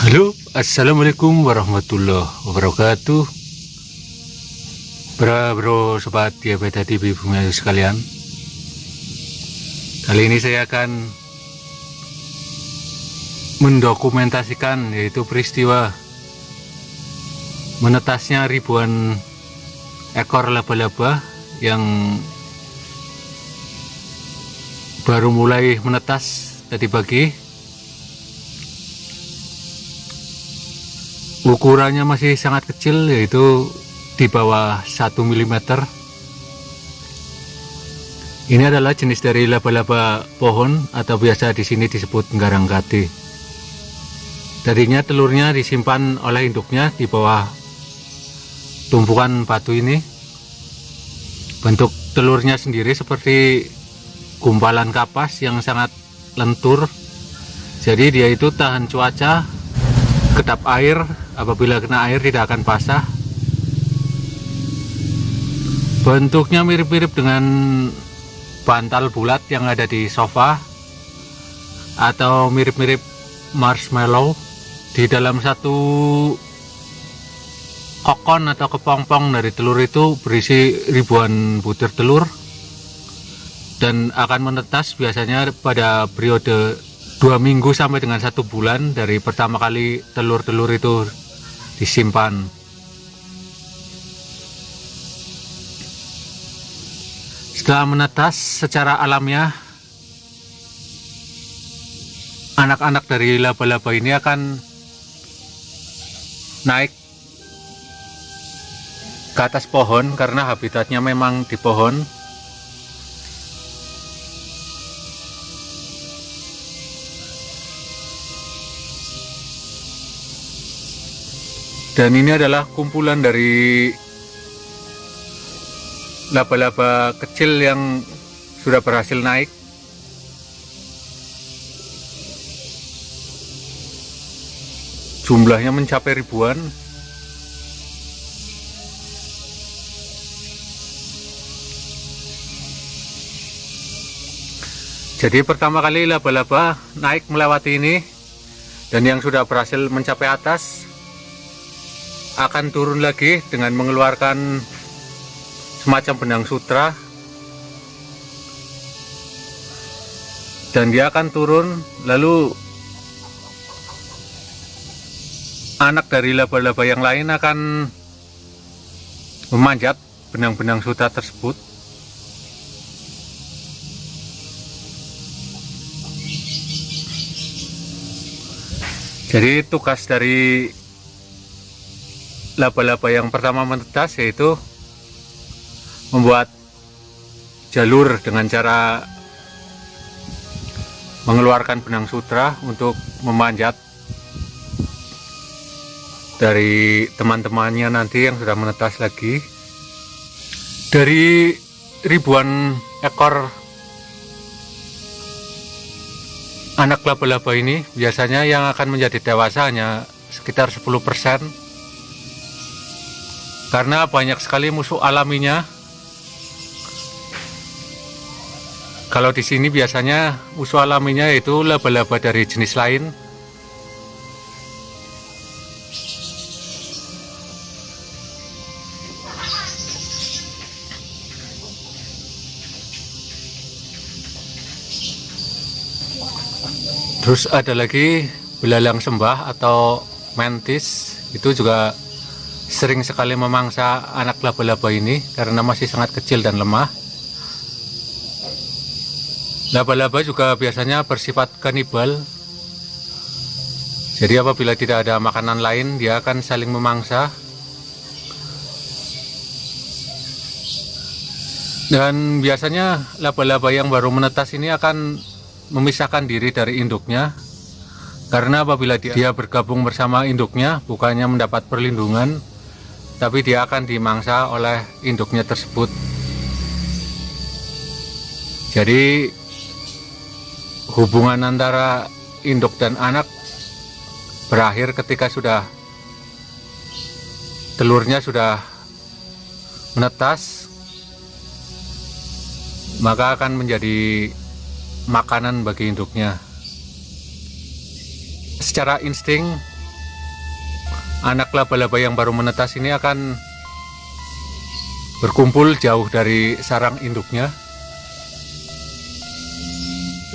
Halo, assalamualaikum warahmatullahi wabarakatuh. Bro, sobat Diabeta TV Bumi Ayu sekalian. Kali ini saya akan mendokumentasikan yaitu peristiwa menetasnya ribuan ekor laba-laba yang baru mulai menetas tadi pagi. Ukurannya masih sangat kecil, yaitu di bawah 1 mm. Ini adalah jenis dari laba-laba pohon atau biasa di sini disebut garangkati. Tadinya telurnya disimpan oleh induknya di bawah tumpukan batu ini. Bentuk telurnya sendiri seperti gumpalan kapas yang sangat lentur. Jadi dia itu tahan cuaca, kedap air, apabila kena air tidak akan basah. Bentuknya mirip-mirip dengan bantal bulat yang ada di sofa, atau mirip-mirip marshmallow. Di dalam satu kokon atau kepompong dari telur itu berisi ribuan butir telur, dan akan menetas biasanya pada periode 2 minggu sampai dengan 1 bulan dari pertama kali telur-telur itu disimpan. Setelah menetas secara alamiah, anak-anak dari laba-laba ini akan naik ke atas pohon karena habitatnya memang di pohon. Dan ini adalah kumpulan dari laba-laba kecil yang sudah berhasil naik. Jumlahnya mencapai ribuan. Jadi pertama kali laba-laba naik melewati ini, dan yang sudah berhasil mencapai atas akan turun lagi dengan mengeluarkan semacam benang sutra, dan dia akan turun, lalu anak dari laba-laba yang lain akan memanjat benang-benang sutra tersebut. Jadi tugas dari laba-laba yang pertama menetas yaitu membuat jalur dengan cara mengeluarkan benang sutra untuk memanjat dari teman-temannya nanti yang sudah menetas lagi. Dari ribuan ekor anak laba-laba ini, biasanya yang akan menjadi dewasa hanya sekitar 10%. Karena banyak sekali musuh alaminya. Kalau di sini biasanya musuh alaminya itu laba-laba dari jenis lain. Terus ada lagi belalang sembah atau mantis, itu juga sering sekali memangsa anak laba-laba ini karena masih sangat kecil dan lemah. Laba-laba juga biasanya bersifat kanibal. Jadi apabila tidak ada makanan lain, dia akan saling memangsa. Dan biasanya laba-laba yang baru menetas ini akan memisahkan diri dari induknya, karena apabila dia bergabung bersama induknya, bukannya mendapat perlindungan, tapi dia akan dimangsa oleh induknya tersebut. Jadi hubungan antara induk dan anak berakhir ketika telurnya sudah menetas, maka akan menjadi makanan bagi induknya. Secara insting anak laba-laba yang baru menetas ini akan berkumpul jauh dari sarang induknya.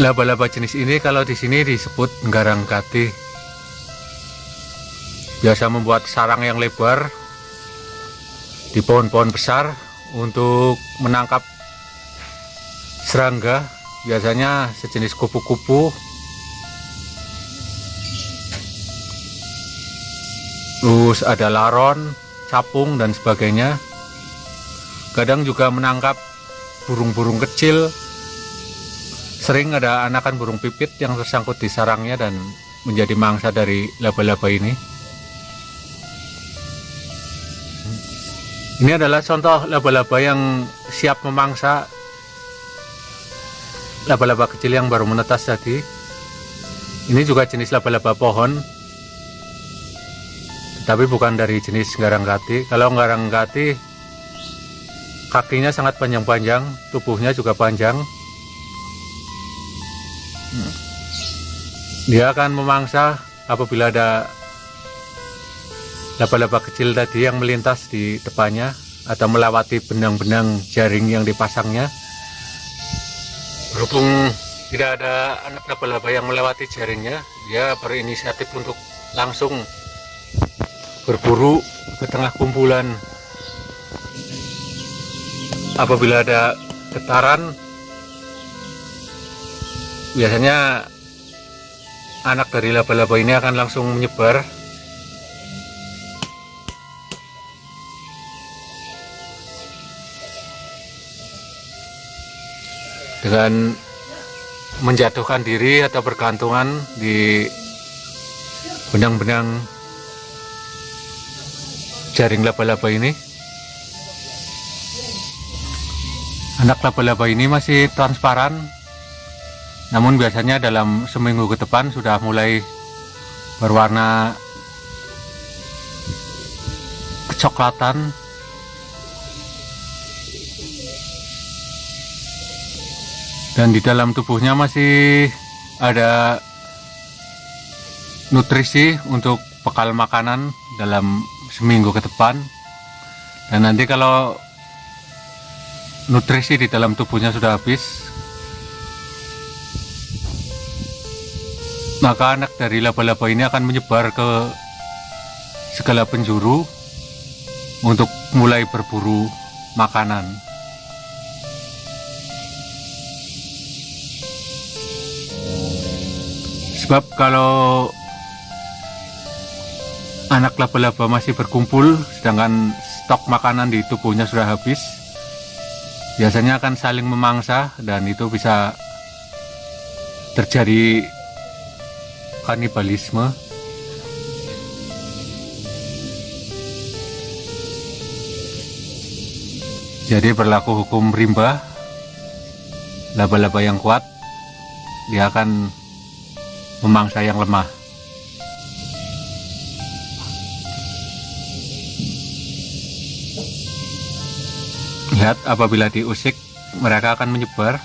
Laba-laba jenis ini kalau di sini disebut nggarang gati. Biasa membuat sarang yang lebar di pohon-pohon besar untuk menangkap serangga, biasanya sejenis kupu-kupu. Terus ada laron, capung dan sebagainya. Kadang juga menangkap burung-burung kecil. Sering ada anakan burung pipit yang tersangkut di sarangnya dan menjadi mangsa dari laba-laba ini. Ini adalah contoh laba-laba yang siap memangsa laba-laba kecil yang baru menetas tadi. Ini juga jenis laba-laba pohon, tapi bukan dari jenis nggarang gati. Kalau nggarang gati kakinya sangat panjang-panjang, tubuhnya juga panjang. Dia akan memangsa apabila ada laba-laba kecil tadi yang melintas di depannya atau melewati benang-benang jaring yang dipasangnya. Berhubung tidak ada anak laba-laba yang melewati jaringnya, dia berinisiatif untuk langsung berburu ke tengah kumpulan. Apabila ada getaran, biasanya anak dari laba-laba ini akan langsung menyebar. Dengan menjatuhkan diri atau bergantungan di benang-benang jaring laba-laba ini. Anak laba-laba ini masih transparan, namun biasanya dalam seminggu ke depan sudah mulai berwarna kecoklatan. Dan di dalam tubuhnya masih ada nutrisi untuk bekal makanan dalam seminggu ke depan. Dan nanti kalau nutrisi di dalam tubuhnya sudah habis, maka anak dari laba-laba ini akan menyebar ke segala penjuru untuk mulai berburu makanan. Sebab kalau anak laba-laba masih berkumpul sedangkan stok makanan di tubuhnya sudah habis, biasanya akan saling memangsa dan itu bisa terjadi kanibalisme. Jadi berlaku hukum rimba. Laba-laba yang kuat dia akan memangsa yang lemah. Lihat, apabila diusik mereka akan menyebar.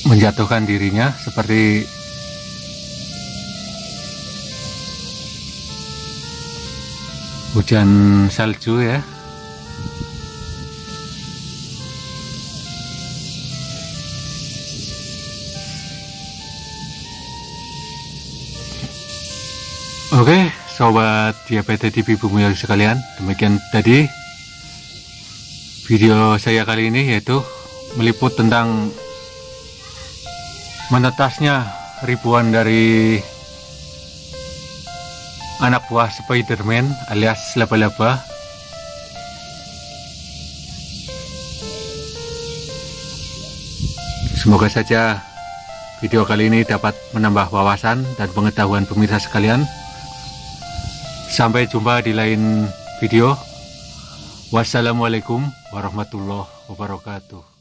Menjatuhkan dirinya seperti hujan salju ya. Oke, sobat diabetes TV Bumi sekalian, demikian tadi video saya kali ini, yaitu meliput tentang menetasnya ribuan dari anak buah Spiderman alias laba-laba. Semoga saja video kali ini dapat menambah wawasan dan pengetahuan pemirsa sekalian. Sampai jumpa di lain video. Wassalamualaikum warahmatullahi wabarakatuh.